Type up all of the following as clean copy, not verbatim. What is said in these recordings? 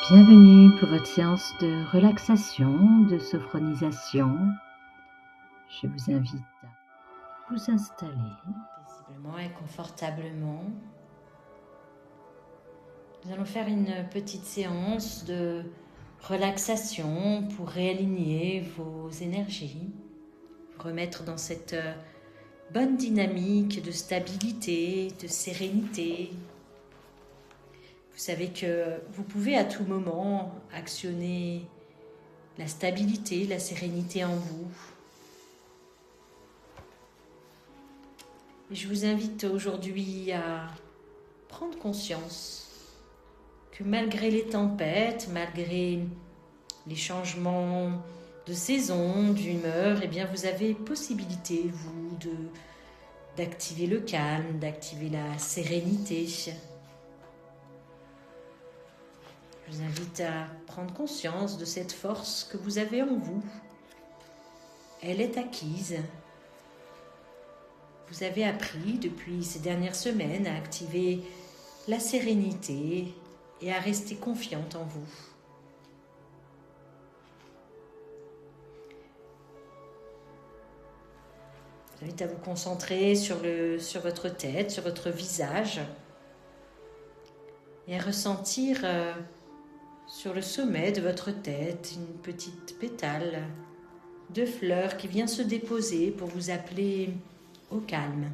Bienvenue pour votre séance de relaxation, de sophronisation. Je vous invite à vous installer paisiblement et confortablement. Nous allons faire une petite séance de relaxation pour réaligner vos énergies, vous remettre dans cette bonne dynamique de stabilité, de sérénité. Vous savez que vous pouvez à tout moment actionner la stabilité, la sérénité en vous. Et je vous invite aujourd'hui à prendre conscience que malgré les tempêtes, malgré les changements de saison, d'humeur, eh bien vous avez possibilité, vous, d'activer le calme, d'activer la sérénité. Je vous invite à prendre conscience de cette force que vous avez en vous. Elle est acquise. Vous avez appris depuis ces dernières semaines à activer la sérénité et à rester confiante en vous. Je vous invite à vous concentrer sur votre tête, sur votre visage et à ressentir sur le sommet de votre tête une petite pétale de fleurs qui vient se déposer pour vous appeler au calme.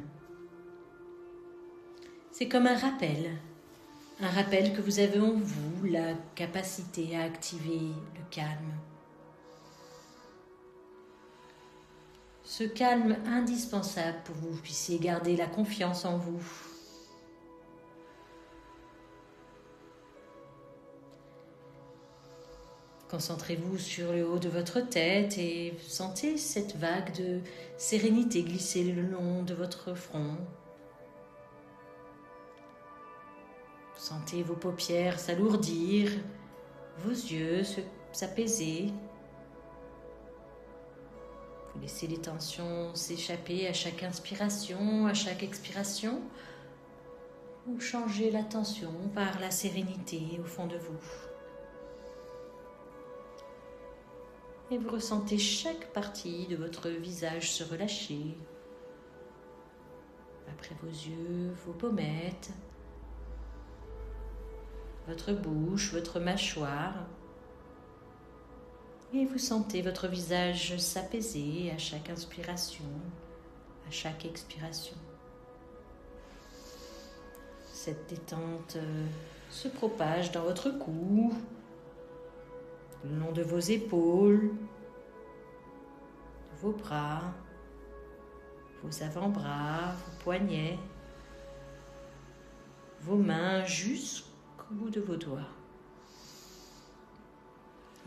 C'est comme un rappel que vous avez en vous la capacité à activer le calme. Ce calme indispensable pour que vous puissiez garder la confiance en vous. Concentrez-vous sur le haut de votre tête et sentez cette vague de sérénité glisser le long de votre front. Sentez vos paupières s'alourdir, vos yeux s'apaiser. Vous laissez les tensions s'échapper à chaque inspiration, à chaque expiration. Vous changez la tension par la sérénité au fond de vous. Et vous ressentez chaque partie de votre visage se relâcher. Après vos yeux, vos pommettes, votre bouche, votre mâchoire. Et vous sentez votre visage s'apaiser à chaque inspiration, à chaque expiration. Cette détente se propage dans votre cou, le long de vos épaules, de vos bras, vos avant-bras, vos poignets, vos mains jusqu'au bout de vos doigts.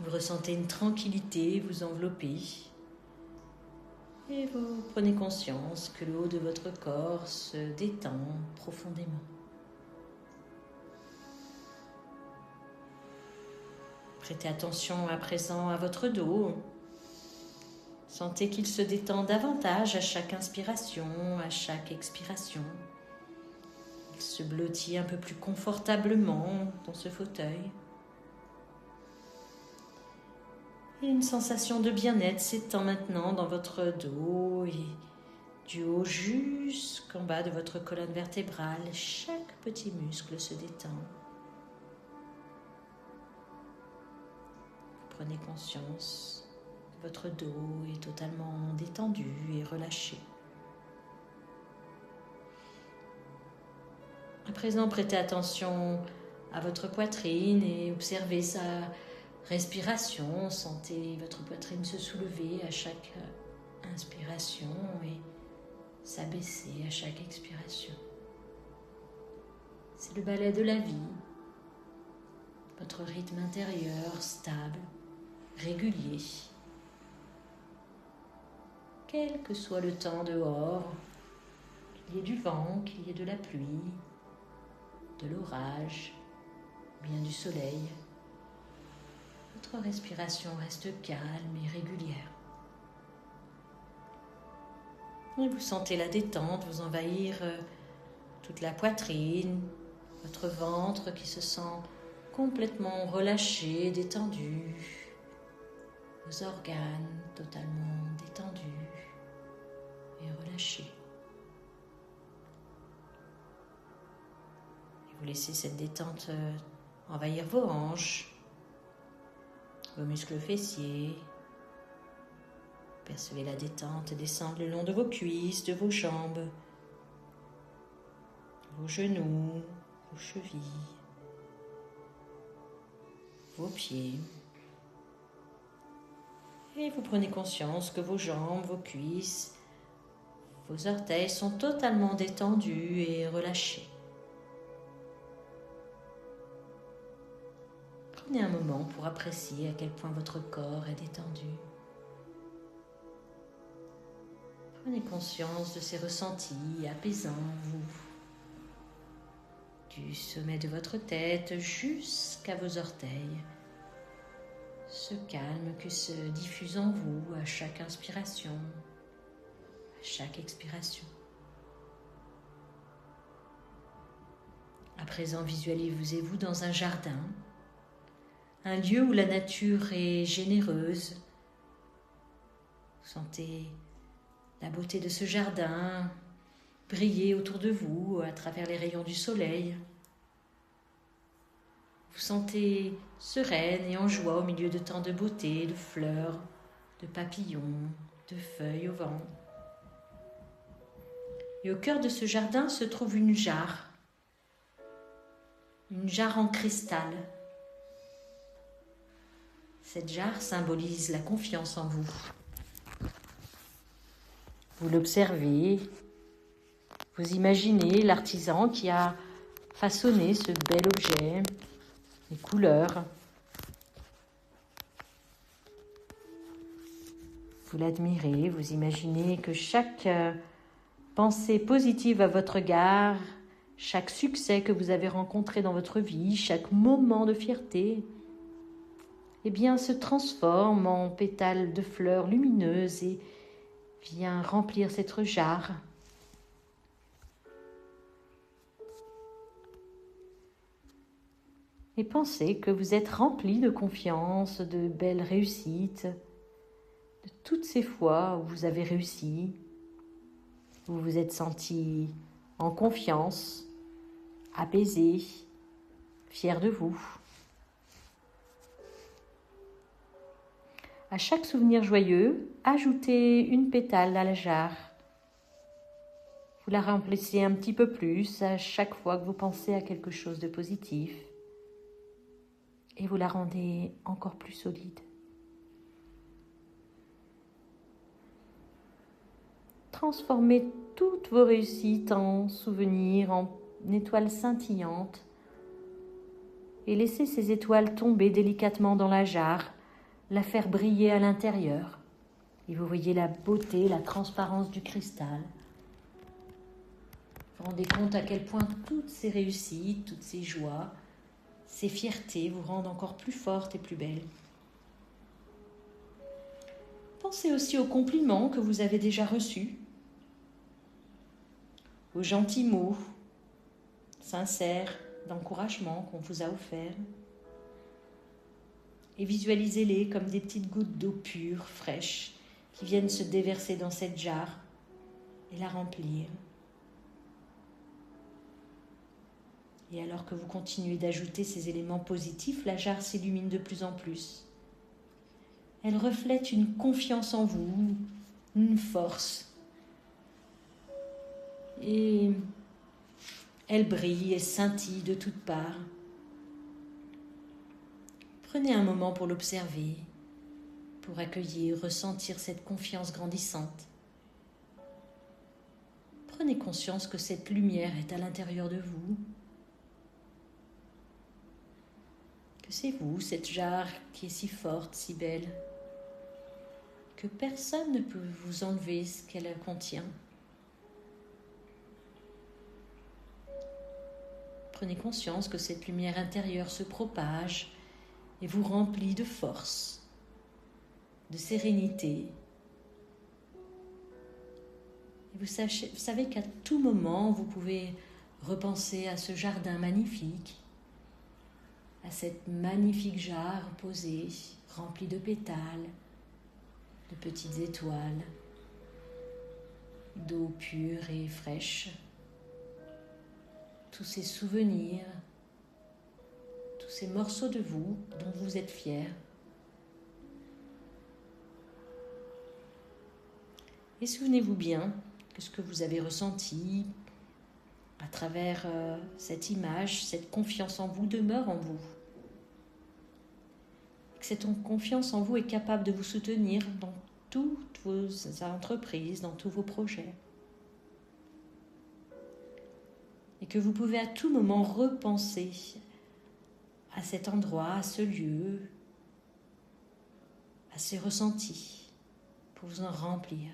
Vous ressentez une tranquillité vous envelopper et vous prenez conscience que le haut de votre corps se détend profondément. Prêtez attention à présent à votre dos. Sentez qu'il se détend davantage à chaque inspiration, à chaque expiration. Il se blottit un peu plus confortablement dans ce fauteuil. Et une sensation de bien-être s'étend maintenant dans votre dos et du haut jusqu'en bas de votre colonne vertébrale. Chaque petit muscle se détend. Vous prenez conscience que votre dos est totalement détendu et relâché. À présent, prêtez attention à votre poitrine et observez sa respiration. Sentez votre poitrine se soulever à chaque inspiration et s'abaisser à chaque expiration. C'est le ballet de la vie, votre rythme intérieur stable, régulier. Quel que soit le temps dehors, qu'il y ait du vent, qu'il y ait de la pluie, de l'orage, bien du soleil, votre respiration reste calme et régulière. Et vous sentez la détente vous envahir toute la poitrine, votre ventre qui se sent complètement relâchés, détendus, vos organes totalement détendus et relâchés. Et vous laissez cette détente envahir vos hanches, vos muscles fessiers. Percevez la détente descendre le long de vos cuisses, de vos jambes, vos genoux, vos chevilles, vos pieds. Et vous prenez conscience que vos jambes, vos cuisses, vos orteils sont totalement détendus et relâchés. Prenez un moment pour apprécier à quel point votre corps est détendu. Prenez conscience de ces ressentis apaisants en vous, du sommet de votre tête jusqu'à vos orteils. Ce calme qui se diffuse en vous à chaque inspiration, à chaque expiration. À présent, visualisez-vous dans un jardin, un lieu où la nature est généreuse. Vous sentez la beauté de ce jardin briller autour de vous à travers les rayons du soleil. Vous sentez sereine et en joie au milieu de tant de beauté, de fleurs, de papillons, de feuilles au vent. Et au cœur de ce jardin se trouve une jarre en cristal. Cette jarre symbolise la confiance en vous. Vous l'observez, vous imaginez l'artisan qui a façonné ce bel objet, les couleurs. Vous l'admirez, vous imaginez que chaque pensée positive à votre égard, chaque succès que vous avez rencontré dans votre vie, chaque moment de fierté, eh bien, se transforme en pétales de fleurs lumineuses et vient remplir cette jarre. Et pensez que vous êtes rempli de confiance, de belles réussites, de toutes ces fois où vous avez réussi, où vous vous êtes senti en confiance, apaisé, fier de vous. À chaque souvenir joyeux, ajoutez une pétale à la jarre. Vous la remplissez un petit peu plus à chaque fois que vous pensez à quelque chose de positif. Et vous la rendez encore plus solide. Transformez toutes vos réussites en souvenirs, en étoiles scintillantes. Et laissez ces étoiles tomber délicatement dans la jarre, la faire briller à l'intérieur. Et vous voyez la beauté, la transparence du cristal. Vous vous rendez compte à quel point toutes ces réussites, toutes ces joies, ces fiertés vous rendent encore plus forte et plus belle. Pensez aussi aux compliments que vous avez déjà reçus, aux gentils mots sincères d'encouragement qu'on vous a offerts. Et visualisez-les comme des petites gouttes d'eau pure, fraîche, qui viennent se déverser dans cette jarre et la remplir. Et alors que vous continuez d'ajouter ces éléments positifs, la jarre s'illumine de plus en plus. Elle reflète une confiance en vous, une force. Et elle brille et scintille de toutes parts. Prenez un moment pour l'observer, pour accueillir, ressentir cette confiance grandissante. Prenez conscience que cette lumière est à l'intérieur de vous, que c'est vous, cette jarre qui est si forte, si belle, que personne ne peut vous enlever ce qu'elle contient. Prenez conscience que cette lumière intérieure se propage et vous remplit de force, de sérénité. Et vous savez qu'à tout moment, vous pouvez repenser à ce jardin magnifique, à cette magnifique jarre posée, remplie de pétales, de petites étoiles, d'eau pure et fraîche. Tous ces souvenirs, tous ces morceaux de vous dont vous êtes fiers. Et souvenez-vous bien que ce que vous avez ressenti à travers cette image, cette confiance en vous demeure en vous. Que cette confiance en vous est capable de vous soutenir dans toutes vos entreprises, dans tous vos projets. Et que vous pouvez à tout moment repenser à cet endroit, à ce lieu, à ces ressentis, pour vous en remplir,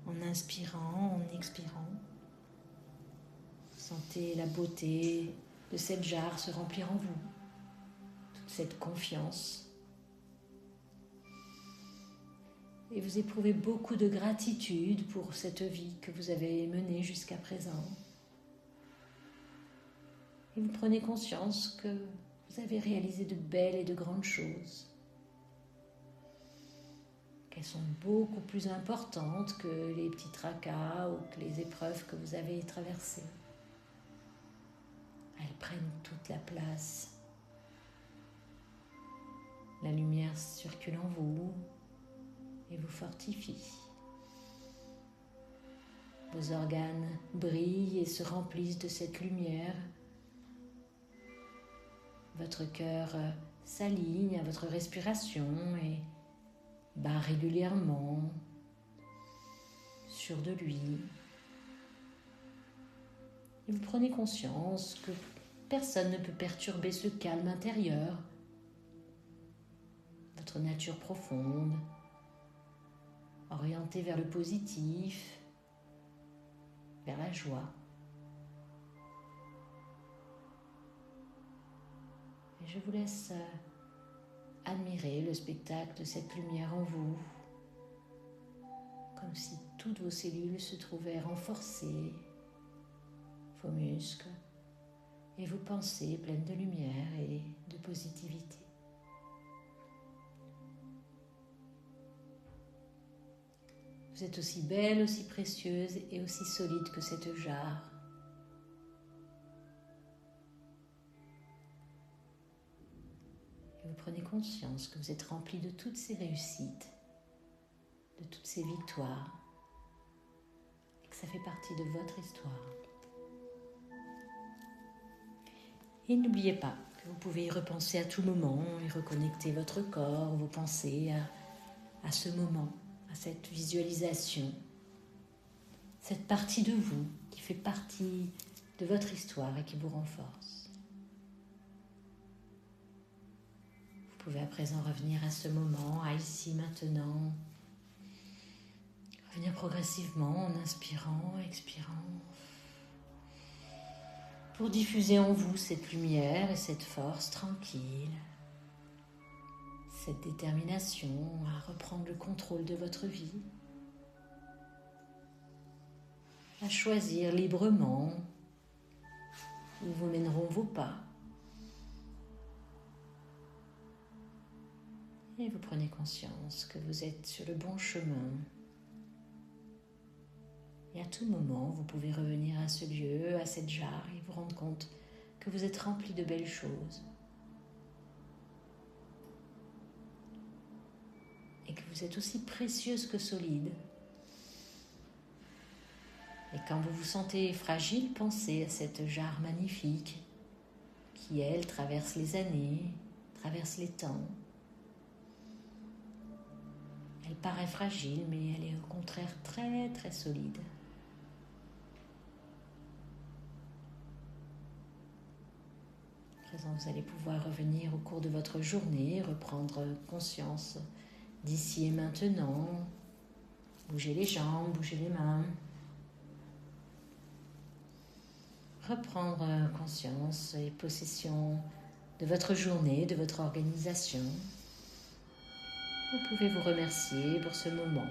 en inspirant, en expirant. Sentez la beauté de cette jarre se remplir en vous, toute cette confiance. Et vous éprouvez beaucoup de gratitude pour cette vie que vous avez menée jusqu'à présent. Et vous prenez conscience que vous avez réalisé de belles et de grandes choses, qu'elles sont beaucoup plus importantes que les petits tracas ou que les épreuves que vous avez traversées. Elles prennent toute la place. La lumière circule en vous et vous fortifie. Vos organes brillent et se remplissent de cette lumière. Votre cœur s'aligne à votre respiration et bat régulièrement, sûr de lui. Et vous prenez conscience que personne ne peut perturber ce calme intérieur, votre nature profonde, orientée vers le positif, vers la joie. Et je vous laisse admirer le spectacle de cette lumière en vous, comme si toutes vos cellules se trouvaient renforcées, vos muscles et vos pensées pleines de lumière et de positivité. Vous êtes aussi belle, aussi précieuse et aussi solide que cette jarre. Et vous prenez conscience que vous êtes rempli de toutes ces réussites, de toutes ces victoires, et que ça fait partie de votre histoire. Et n'oubliez pas que vous pouvez y repenser à tout moment et reconnecter votre corps, vos pensées à ce moment, à cette visualisation, cette partie de vous qui fait partie de votre histoire et qui vous renforce. Vous pouvez à présent revenir à ce moment, à ici, maintenant. Revenir progressivement en inspirant, expirant, pour diffuser en vous cette lumière et cette force tranquille, cette détermination à reprendre le contrôle de votre vie, à choisir librement où vous mèneront vos pas. Et vous prenez conscience que vous êtes sur le bon chemin. Et à tout moment, vous pouvez revenir à ce lieu, à cette jarre, et vous rendre compte que vous êtes rempli de belles choses. Et que vous êtes aussi précieuse que solide. Et quand vous vous sentez fragile, pensez à cette jarre magnifique qui, elle, traverse les années, traverse les temps. Elle paraît fragile, mais elle est au contraire très très solide. À présent, vous allez pouvoir revenir au cours de votre journée, reprendre conscience d'ici et maintenant. Bougez les jambes, bougez les mains. Reprendre conscience et possession de votre journée, de votre organisation. Vous pouvez vous remercier pour ce moment.